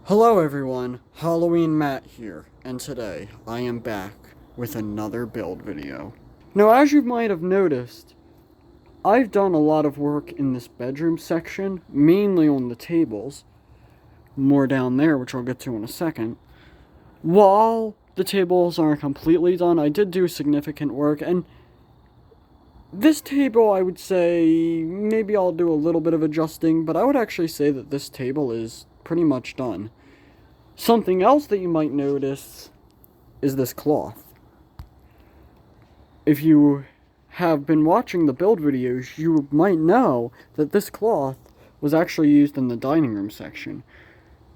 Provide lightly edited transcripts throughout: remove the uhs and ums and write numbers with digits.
Hello everyone, Halloween Matt here, and today I am back with another build video. Now as you might have noticed, I've done a lot of work in this bedroom section, mainly on the tables, more down there which I'll get to in a second. While the tables aren't completely done, I did do significant work, and this table I would say maybe I'll do a little bit of adjusting, but I would actually say that this table is pretty much done. Something else that you might notice is this cloth. If you have been watching the build videos, you might know that this cloth was actually used in the dining room section.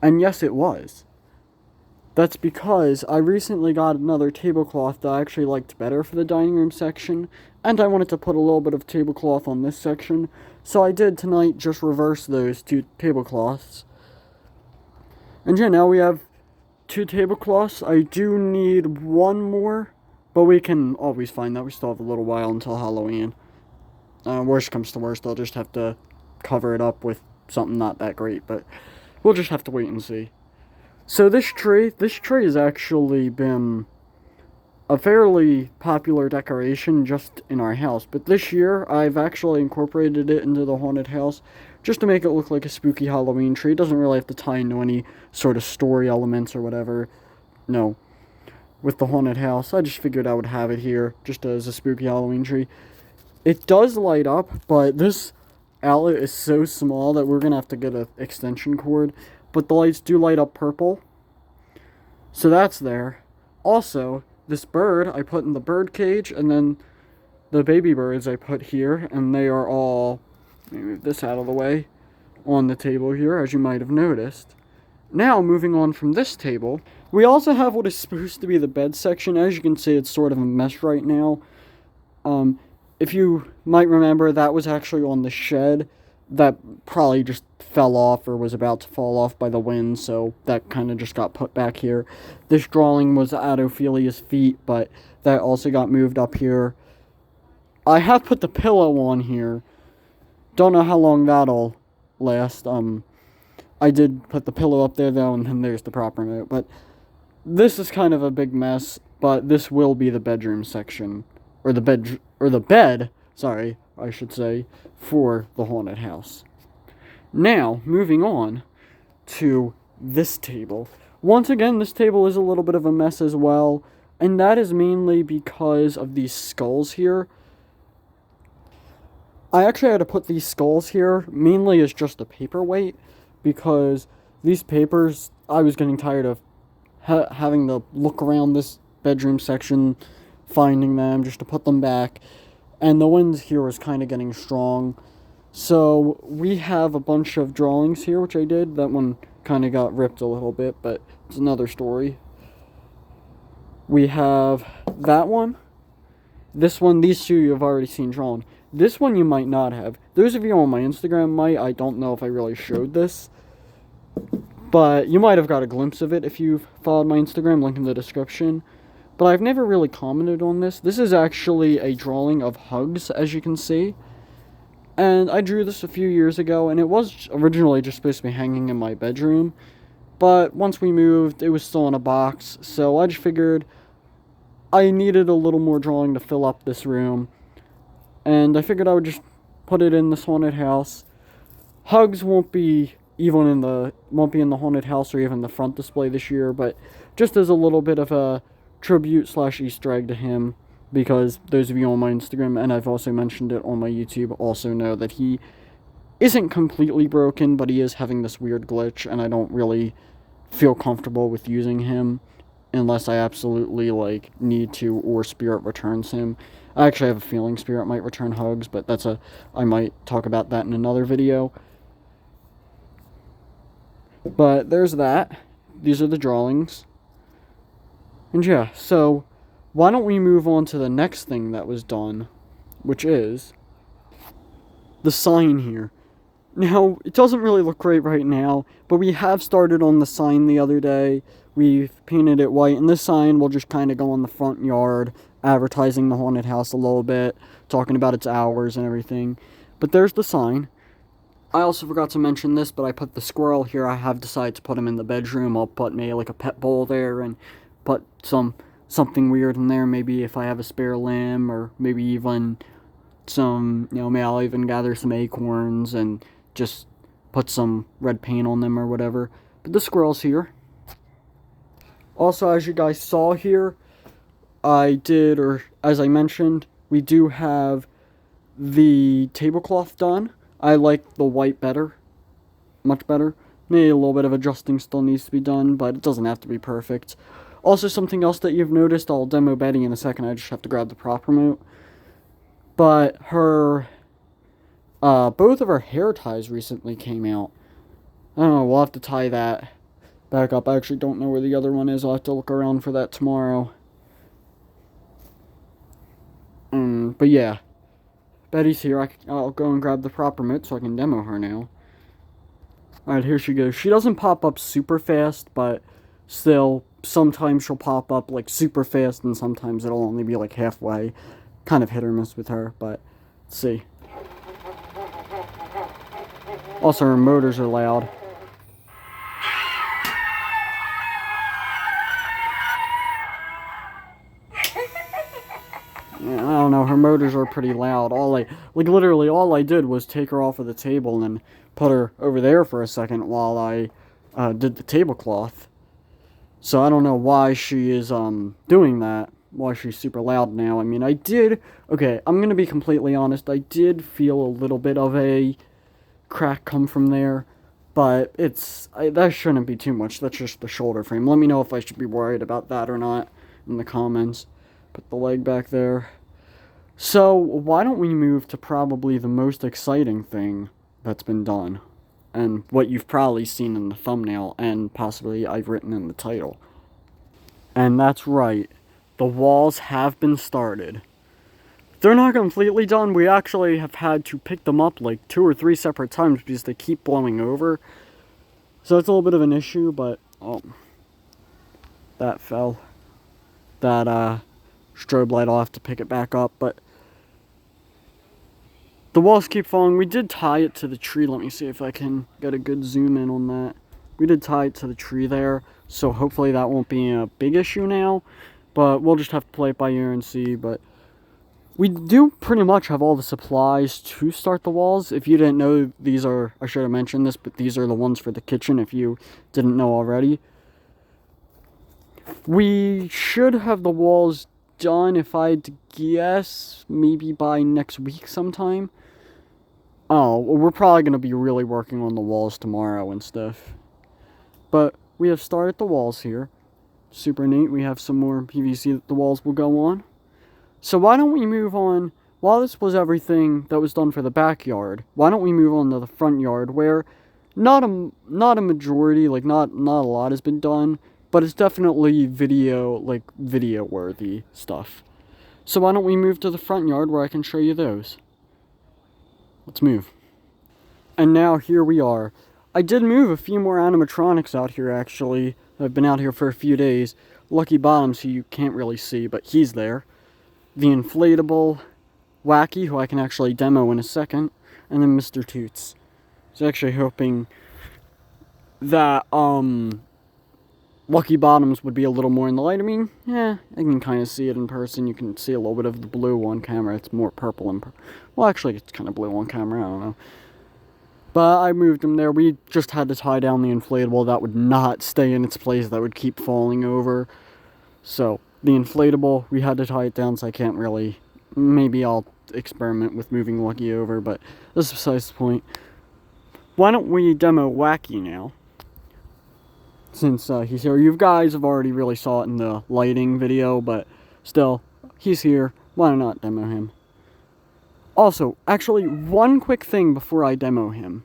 And yes, it was. That's because I recently got another tablecloth that I actually liked better for the dining room section, and I wanted to put a little bit of tablecloth on this section, so I did tonight just reverse those two tablecloths. And yeah, now we have two tablecloths. I do need one more, but we can always find that. We still have a little while until Halloween. Worst comes to worst, I'll just have to cover it up with something not that great, but we'll just have to wait and see. So this tree has actually been a fairly popular decoration just in our house, but this year I've actually incorporated it into the haunted house just to make it look like a spooky Halloween tree. It doesn't really have to tie into any sort of story elements or whatever. No. With the haunted house, I just figured I would have it here just as a spooky Halloween tree. It does light up, but this outlet is so small that we're going to have to get an extension cord. But the lights do light up purple. So that's there. Also, this bird I put in the bird cage, and then the baby birds I put here, and they are all, let me move this out of the way, on the table here, as you might have noticed. Now, moving on from this table, we also have what is supposed to be the bed section. As you can see, it's sort of a mess right now. If you might remember, that was actually on the shed that probably just fell off or was about to fall off by the wind, so that kind of just got put back here. This drawing was at Ophelia's feet, but that also got moved up here. I have put the pillow on here. Don't know how long that'll last. I did put the pillow up there though, and then there's the prop remote. But this is kind of a big mess, but this will be the bedroom section, or the bed, sorry, I should say, for the haunted house. Now, moving on to this table. Once again, this table is a little bit of a mess as well, and that is mainly because of these skulls here. I actually had to put these skulls here mainly as just a paperweight, because these papers, I was getting tired of having to look around this bedroom section, finding them just to put them back, and the wind here was kind of getting strong. So we have a bunch of drawings here, which I did. That one kind of got ripped a little bit, but it's another story. We have that one. This one, these two you've already seen drawn. This one you might not have. Those of you on my Instagram might. I don't know if I really showed this, but you might have got a glimpse of it if you've followed my Instagram, link in the description. But I've never really commented on this. This is actually a drawing of Hugs, as you can see. And I drew this a few years ago, and it was originally just supposed to be hanging in my bedroom. But once we moved, it was still in a box, so I just figured I needed a little more drawing to fill up this room. And I figured I would just put it in this haunted house. Hugs won't be in the haunted house or even the front display this year, but just as a little bit of a tribute / Easter egg to him, because those of you on my Instagram, and I've also mentioned it on my YouTube, also know that he isn't completely broken, but he is having this weird glitch, and I don't really feel comfortable with using him unless I absolutely need to, or Spirit returns him. I actually have a feeling Spirit might return Hugs, but I might talk about that in another video. But there's that. These are the drawings. And yeah, so why don't we move on to the next thing that was done, which is the sign here. Now, it doesn't really look great right now, but we have started on the sign the other day. We've painted it white, and this sign will just kind of go on the front yard, advertising the haunted house a little bit, talking about its hours and everything. But there's the sign. I also forgot to mention this, but I put the squirrel here. I have decided to put him in the bedroom. I'll put maybe like a pet bowl there and put something weird in there. Maybe if I have a spare limb, or maybe even some, maybe I'll even gather some acorns and just put some red paint on them or whatever. But the squirrel's here. Also, as you guys saw here, as I mentioned, we do have the tablecloth done. I like the white better, much better. Maybe a little bit of adjusting still needs to be done, but it doesn't have to be perfect. Also, something else that you've noticed, I'll demo Betty in a second, I just have to grab the prop remote. But both of her hair ties recently came out. I don't know, we'll have to tie that back up. I actually don't know where the other one is. I'll have to look around for that tomorrow. But yeah, Betty's here. I'll go and grab the prop remote so I can demo her now. Alright, here she goes. She doesn't pop up super fast, but still, sometimes she'll pop up like super fast, and sometimes it'll only be like halfway. Kind of hit or miss with her, but let's see. Also, her motors are loud. Yeah, I don't know, her motors are pretty loud. Literally all I did was take her off of the table and put her over there for a second while I did the tablecloth. So I don't know why she is doing that, why she's super loud now. I mean, okay, I'm gonna be completely honest, I did feel a little bit of a crack come from there, but that shouldn't be too much. That's just the shoulder frame. Let me know if I should be worried about that or not in the comments. Put the leg back there. So, why don't we move to probably the most exciting thing that's been done, and what you've probably seen in the thumbnail, and possibly I've written in the title. And that's right, the walls have been started. They're not completely done. We actually have had to pick them up like 2 or 3 separate times because they keep blowing over. So it's a little bit of an issue, but that fell. That strobe light, I'll have to pick it back up, but the walls keep falling. We did tie it to the tree. Let me see if I can get a good zoom in on that. We did tie it to the tree there, so hopefully that won't be a big issue now, but we'll just have to play it by ear and see. But we do pretty much have all the supplies to start the walls. If you didn't know, I should have mentioned this, but these are the ones for the kitchen if you didn't know already. We should have the walls done, if I had to guess, maybe by next week sometime. Oh, well, we're probably going to be really working on the walls tomorrow and stuff. But we have started the walls here. Super neat. We have some more PVC that the walls will go on. So why don't we move on, while this was everything that was done for the backyard, why don't we move on to the front yard, where not a majority, like not a lot has been done, but it's definitely video worthy stuff. So why don't we move to the front yard where I can show you those. Let's move. And now here we are. I did move a few more animatronics out here actually. I've been out here for a few days. Lucky Bottoms, who you can't really see, but he's there. The inflatable Wacky, who I can actually demo in a second, and then Mr. Toots. I was actually hoping that Lucky Bottoms would be a little more in the light. I mean, yeah, I can kind of see it in person. You can see a little bit of the blue on camera. It's more purple and well, actually, it's kind of blue on camera. I don't know. But I moved them there. We just had to tie down the inflatable. That would not stay in its place. That would keep falling over. So the inflatable, we had to tie it down, so I can't really. Maybe I'll experiment with moving Lucky over, but that's besides the point. Why don't we demo Wacky now? Since he's here. You guys have already really saw it in the lighting video, but still, he's here. Why not demo him? Also, actually, one quick thing before I demo him.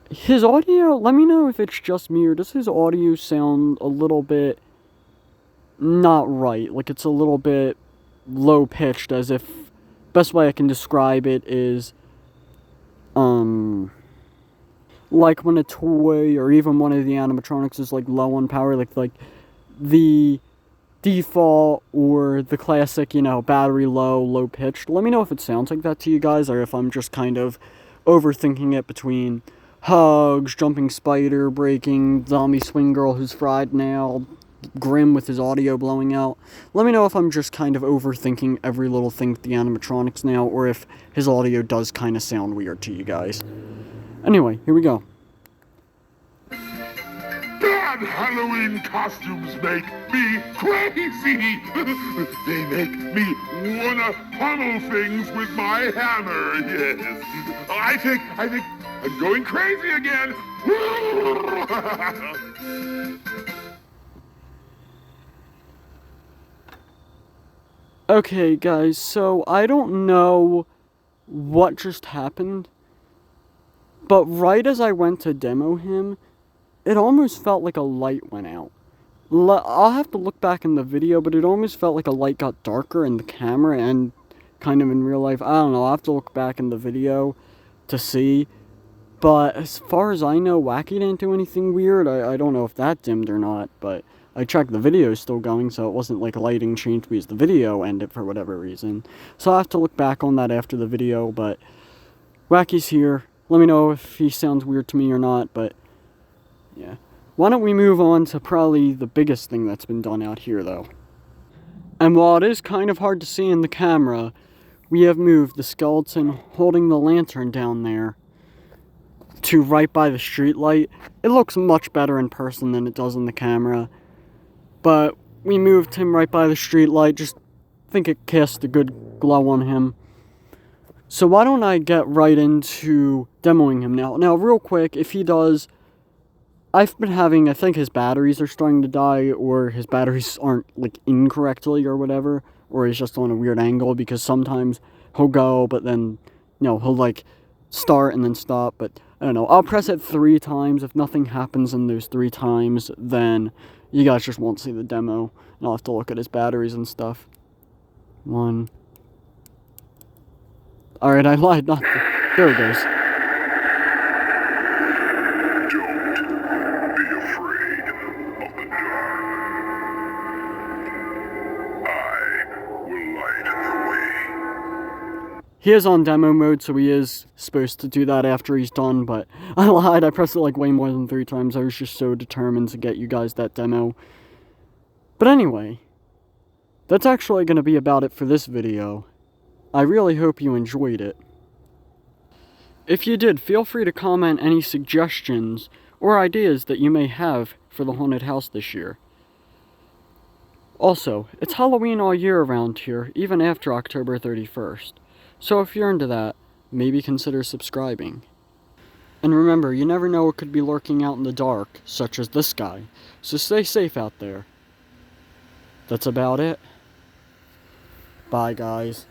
His audio, let me know if it's just me, or does his audio sound a little bit not right? Like it's a little bit low-pitched, as if, best way I can describe it is, like when a toy or even one of the animatronics is like low on power, like the default or the classic, battery low pitched. Let me know if it sounds like that to you guys, or if I'm just kind of overthinking it between hugs, jumping spider, breaking, zombie swing girl who's fried now, Grim with his audio blowing out. Let me know if I'm just kind of overthinking every little thing with the animatronics now, or if his audio does kind of sound weird to you guys. Anyway, here we go. Bad Halloween costumes make me crazy. They make me wanna pummel things with my hammer, yes. I think I'm going crazy again. Okay, guys, so I don't know what just happened, but right as I went to demo him, it almost felt like a light went out. I'll have to look back in the video, but it almost felt like a light got darker in the camera and kind of in real life. I don't know, I'll have to look back in the video to see. But as far as I know, Wacky didn't do anything weird. I don't know if that dimmed or not, but I checked the video is still going, so it wasn't like lighting changed because the video ended for whatever reason. So I'll have to look back on that after the video, but Wacky's here. Let me know if he sounds weird to me or not, but yeah. Why don't we move on to probably the biggest thing that's been done out here, though. And while it is kind of hard to see in the camera, we have moved the skeleton holding the lantern down there to right by the street light. It looks much better in person than it does in the camera. But we moved him right by the street light, just think it cast a good glow on him. So why don't I get right into demoing him now. Now, real quick, if he does, I've been having, I think his batteries are starting to die, or his batteries aren't, like, incorrectly or whatever, or he's just on a weird angle, because sometimes he'll go, but then, he'll, like, start and then stop, but I don't know. I'll press it 3 times. If nothing happens in those 3 times, then you guys just won't see the demo, and I'll have to look at his batteries and stuff. 1. Alright, I lied. Not there it goes. Don't be afraid of the dark. I will light the way. He is on demo mode, so he is supposed to do that after he's done, but I lied. I pressed it like way more than 3 times. I was just so determined to get you guys that demo. But anyway, that's actually going to be about it for this video. I really hope you enjoyed it. If you did, feel free to comment any suggestions or ideas that you may have for the haunted house this year. Also, it's Halloween all year around here, even after October 31st. So if you're into that, maybe consider subscribing. And remember, you never know what could be lurking out in the dark, such as this guy. So stay safe out there. That's about it. Bye, guys.